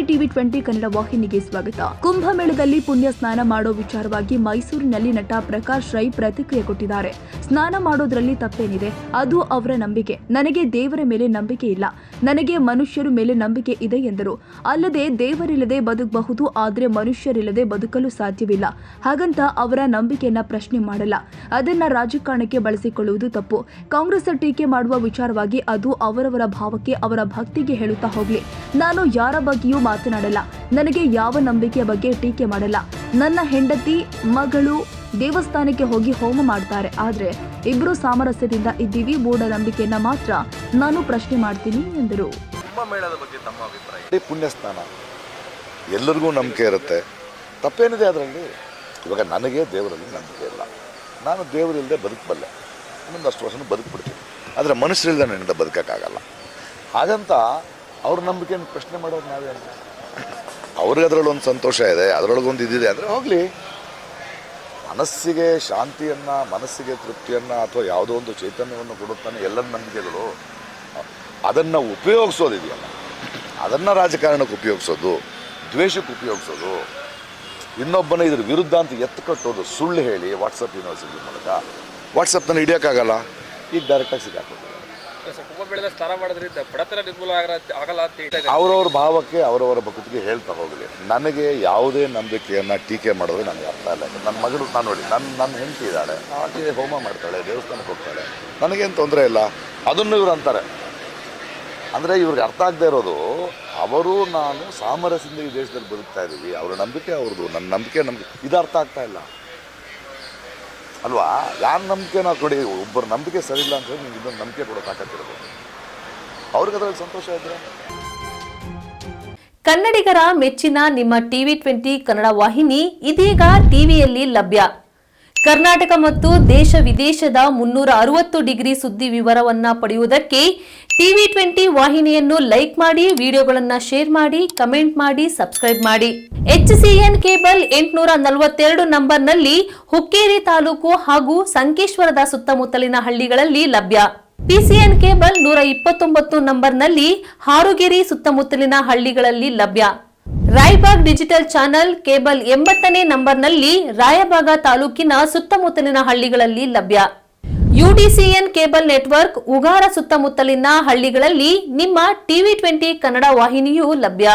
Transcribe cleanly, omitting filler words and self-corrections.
ನಮಸ್ತೆ ಟಿವಿ 20 ಕನ್ನಡ ವಾಹಿನಿಗೆ ಸ್ವಾಗತ. ಕುಂಭಮೇಳದಲ್ಲಿ ಪುಣ್ಯ ಸ್ನಾನ ಮಾಡೋ ವಿಚಾರವಾಗಿ ಮೈಸೂರಿನಲ್ಲಿ ನಟ ಪ್ರಕಾಶ್ ರೈ ಪ್ರತಿಕ್ರಿಯೆ ಕೊಟ್ಟಿದ್ದಾರೆ. ಸ್ನಾನ ಮಾಡೋದ್ರಲ್ಲಿ ತಪ್ಪೇನಿದೆ, ಅದು ಅವರ ನಂಬಿಕೆ. ನನಗೆ ದೇವರ ಮೇಲೆ ನಂಬಿಕೆ ಇಲ್ಲ, ನನಗೆ ಮನುಷ್ಯರ ಮೇಲೆ ನಂಬಿಕೆ ಇದೆ ಎಂದರು. ಅಲ್ಲದೆ ದೇವರಿಲ್ಲದೆ ಬದುಕಬಹುದು, ಆದರೆ ಮನುಷ್ಯರಿಲ್ಲದೆ ಬದುಕಲು ಸಾಧ್ಯವಿಲ್ಲ. ಹಾಗಂತ ಅವರ ನಂಬಿಕೆಯನ್ನ ಪ್ರಶ್ನೆ ಮಾಡಲ್ಲ. ಅದನ್ನ ರಾಜಕಾರಣಕ್ಕೆ ಬಳಸಿಕೊಳ್ಳುವುದು ತಪ್ಪು. ಕಾಂಗ್ರೆಸ್ ಟೀಕೆ ಮಾಡುವ ವಿಚಾರವಾಗಿ ಅದು ಅವರವರ ಭಾವಕ್ಕೆ, ಅವರ ಭಕ್ತಿಗೆ ಹೇಳುತ್ತಾ ಹೋಗ್ಲಿ. ನಾನು ಯಾರ ಬಗ್ಗೆಯೂ ಮಾತನಾಡಲ್ಲ. ನನಗೆ ಯಾವ ನಂಬಿಕೆಯ ಬಗ್ಗೆ ಟೀಕೆ ಮಾಡಲ್ಲ. ನನ್ನ ಹೆಂಡತಿ ಮಗಳು ದೇವಸ್ಥಾನಕ್ಕೆ ಹೋಗಿ ಹೋಮ ಮಾಡ್ತಾರೆ, ಆದ್ರೆ ಇಬ್ರು ಸಾಮರಸ್ಯದಿಂದ ಇದ್ದೀವಿ. ಮೂಢನಂಬಿಕೆಯನ್ನ ಮಾತ್ರ ನಾನು ಪ್ರಶ್ನೆ ಮಾಡ್ತೀನಿ ಎಂದರು. ಕುಂಭಮೇಳದ ಬಗ್ಗೆ ತಮ್ಮ ಅಭಿಪ್ರಾಯ? ಪುಣ್ಯ ಸ್ನಾನ ಎಲ್ಲರಿಗೂ ನಂಬಿಕೆ ಇರುತ್ತೆ, ತಪ್ಪೇನಿದೆ ಅದರಲ್ಲಿ? ಇವಾಗ ನನಗೆ ದೇವರಲ್ಲಿ ನಂಬಿಕೆ ಇಲ್ಲ, ನಾನು ದೇವರಿಲ್ಲದೆ ಬದುಕಬಲ್ಲೆ, ಇನ್ನೊಂದಷ್ಟು ವರ್ಷ ಬದುಕ್ಬಿಡ್ತೀನಿ. ಆದರೆ ಮನುಷ್ಯರಿಲ್ಲದೆ ನನ್ನಿಂದ ಬದುಕೋಕ್ಕಾಗಲ್ಲ. ಹಾಗಂತ ಅವ್ರ ನಂಬಿಕೆಯನ್ನು ಪ್ರಶ್ನೆ ಮಾಡೋದು ನಾವೇ ಅಲ್ಲ. ಅವ್ರಿಗೆ ಅದರಲ್ಲೊಂದು ಸಂತೋಷ ಇದೆ, ಅದರೊಳಗೊಂದು ಇದಿದೆ ಅಂದರೆ ಹೋಗಲಿ. ಮನಸ್ಸಿಗೆ ಶಾಂತಿಯನ್ನು, ಮನಸ್ಸಿಗೆ ತೃಪ್ತಿಯನ್ನು ಅಥವಾ ಯಾವುದೋ ಒಂದು ಚೈತನ್ಯವನ್ನು ಕೊಡುತ್ತಾನೆ ಎಲ್ಲರ ನಂಬಿಕೆಗಳು. ಅದನ್ನು ಉಪಯೋಗಿಸೋದಿದೆಯಲ್ಲ, ಅದನ್ನು ರಾಜಕಾರಣಕ್ಕೆ ಉಪಯೋಗಿಸೋದು, ದ್ವೇಷಕ್ಕೆ ಉಪಯೋಗಿಸೋದು, ಇನ್ನೊಬ್ಬನ ಇದ್ರ ವಿರುದ್ಧ ಅಂತ ಎತ್ತು ಕಟ್ಟೋದು, ಸುಳ್ಳು ಹೇಳಿ ವಾಟ್ಸಪ್ ಯೂನಿವರ್ಸಿಟಿ ಮೂಲಕ. ವಾಟ್ಸಪ್ನಲ್ಲಿ ಹಿಡಿಯೋಕ್ಕಾಗಲ್ಲ, ಈಗ ಡೈರೆಕ್ಟಾಗಿ ಸಿಕ್ಕಾಕೋದು. ಅವರವ್ರ ಭಾವಕ್ಕೆ, ಅವರವರ ಭಕ್ತಿಗೆ ಹೇಳ್ತಾ ಹೋಗಲಿ. ನನಗೆ ಯಾವುದೇ ನಂಬಿಕೆಯನ್ನು ಟೀಕೆ ಮಾಡೋದು ನನಗೆ ಅರ್ಥ ಇಲ್ಲ. ನನ್ನ ಮಗಳು, ನಾನು ನೋಡಿ, ನನ್ನ ಹೆಂಡತಿ ಇದ್ದಾಳೆ, ಆಕೆ ಹೋಮ ಮಾಡ್ತಾಳೆ, ದೇವಸ್ಥಾನಕ್ಕೆ ಹೋಗ್ತಾಳೆ, ನನಗೇನು ತೊಂದರೆ ಇಲ್ಲ. ಅದನ್ನು ಇವ್ರು ಅಂತಾರೆ. ಅಂದರೆ ಇವ್ರಿಗೆ ಅರ್ಥ ಆಗದೆ ಇರೋದು, ಅವರು ನಾನು ಸಾಮರಸ್ಯದಿಂದ ಈ ದೇಶದಲ್ಲಿ ಬದುಕ್ತಾ ಇದ್ದೀವಿ, ಅವರ ನಂಬಿಕೆ ಅವ್ರದ್ದು, ನನ್ನ ನಂಬಿಕೆ ಇದು ಅರ್ಥ ಆಗ್ತಾ ಇಲ್ಲ ಅಲ್ವಾ? ಯಾರ ನಂಬಿಕೆ ನಾವು ಕೊಡಿ, ಒಬ್ಬರ ನಂಬಿಕೆ ಸರಿ ಇಲ್ಲ ಅಂತ ಹೇಳಿ ನಿಮ್ಗೆ ಇನ್ನೊಂದು ನಂಬಿಕೆ ಕೊಡೋ ತಾಕತ್ತಿರ್ಬೋದು. ಅವ್ರಿಗೆ ಅದರಲ್ಲಿ ಸಂತೋಷ ಇದ್ರೆ. ಕನ್ನಡಿಗರ ಮೆಚ್ಚಿನ ನಿಮ್ಮ ಟಿವಿ 20 ಕನ್ನಡ ವಾಹಿನಿ ಇದೀಗ ಟಿವಿಯಲ್ಲಿ ಲಭ್ಯ. ಕರ್ನಾಟಕ ಮತ್ತು ದೇಶ ವಿದೇಶದ 360 ಡಿಗ್ರಿ ಸುದ್ದಿ ವಿವರವನ್ನ ಪಡೆಯುವುದಕ್ಕೆ ಟಿವಿ 20 ವಾಹಿನಿಯನ್ನು ಲೈಕ್ ಮಾಡಿ, ವಿಡಿಯೋಗಳನ್ನು ಶೇರ್ ಮಾಡಿ, ಕಮೆಂಟ್ ಮಾಡಿ, ಸಬ್ಸ್ಕ್ರೈಬ್ ಮಾಡಿ. HCN ಕೇಬಲ್ 842 ನಂಬರ್ನಲ್ಲಿ ಹುಕ್ಕೇರಿ ತಾಲೂಕು ಹಾಗೂ ಸಂಕೇಶ್ವರದ ಸುತ್ತಮುತ್ತಲಿನ ಹಳ್ಳಿಗಳಲ್ಲಿ ಲಭ್ಯ. PCN ಕೇಬಲ್ 129 ನಂಬರ್ನಲ್ಲಿ ಹಾರುಗೆರೆ ಸುತ್ತಮುತ್ತಲಿನ ಹಳ್ಳಿಗಳಲ್ಲಿ ಲಭ್ಯ. ರಾಯಬಾಗ್ ಡಿಜಿಟಲ್ ಚಾನೆಲ್ ಕೇಬಲ್ 80ನೇ ನಂಬರ್ನಲ್ಲಿ ರಾಯಬಾಗ ತಾಲೂಕಿನ ಸುತ್ತಮುತ್ತಲಿನ ಹಳ್ಳಿಗಳಲ್ಲಿ ಲಭ್ಯ. UDCN ಕೇಬಲ್ ನೆಟ್ವರ್ಕ್ ಉಗಾರ ಸುತ್ತಮುತ್ತಲಿನ ಹಳ್ಳಿಗಳಲ್ಲಿ ನಿಮ್ಮ ಟಿವಿ 20 ಕನ್ನಡ ವಾಹಿನಿಯೂ ಲಭ್ಯ.